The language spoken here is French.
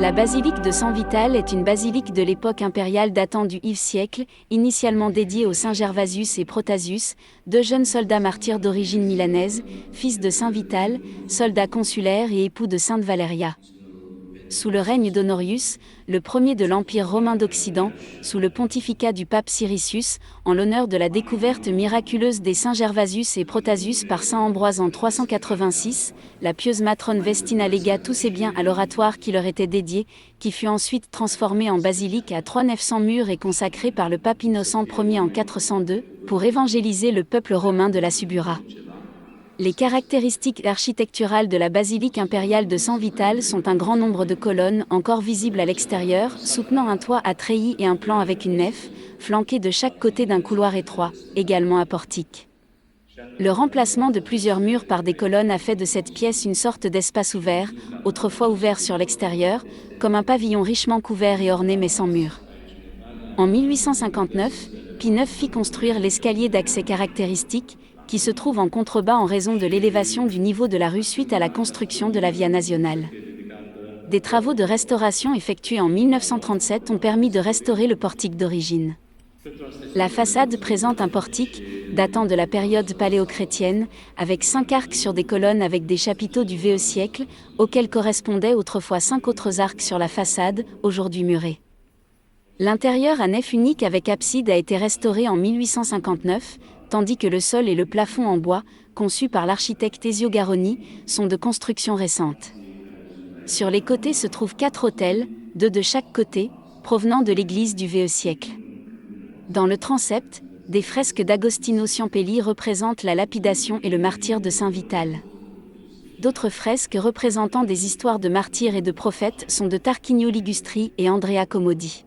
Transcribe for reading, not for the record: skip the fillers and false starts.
La basilique de San Vital est une basilique de l'époque impériale datant du IVe siècle, initialement dédiée aux saints Gervasius et Protasius, deux jeunes soldats martyrs d'origine milanaise, fils de saint Vital, soldat consulaire et époux de sainte Valéria. Sous le règne d'Honorius, le premier de l'Empire romain d'Occident, sous le pontificat du pape Siricius, en l'honneur de la découverte miraculeuse des saints Gervasius et Protasius par saint Ambroise en 386, la pieuse matrone Vestina légua tous ses biens à l'oratoire qui leur était dédié, qui fut ensuite transformé en basilique à 3 nefs sans murs et consacré par le pape Innocent Ier en 402, pour évangéliser le peuple romain de la Subura. Les caractéristiques architecturales de la basilique impériale de San Vital sont un grand nombre de colonnes encore visibles à l'extérieur, soutenant un toit à treillis et un plan avec une nef, flanquée de chaque côté d'un couloir étroit, également à portique. Le remplacement de plusieurs murs par des colonnes a fait de cette pièce une sorte d'espace ouvert, autrefois ouvert sur l'extérieur, comme un pavillon richement couvert et orné mais sans murs. En 1859, Pie IX fit construire l'escalier d'accès caractéristique, qui se trouve en contrebas en raison de l'élévation du niveau de la rue suite à la construction de la Via Nazionale. Des travaux de restauration effectués en 1937 ont permis de restaurer le portique d'origine. La façade présente un portique, datant de la période paléochrétienne, avec 5 arcs sur des colonnes avec des chapiteaux du VE siècle, auxquels correspondaient autrefois 5 autres arcs sur la façade, aujourd'hui murés. L'intérieur à nef unique avec abside a été restauré en 1859, tandis que le sol et le plafond en bois, conçus par l'architecte Ezio Garoni, sont de construction récente. Sur les côtés se trouvent 4 autels, 2 de chaque côté, provenant de l'église du VE siècle. Dans le transept, des fresques d'Agostino Ciampelli représentent la lapidation et le martyre de Saint Vital. D'autres fresques représentant des histoires de martyrs et de prophètes sont de Tarquinio Ligustri et Andrea Comodi.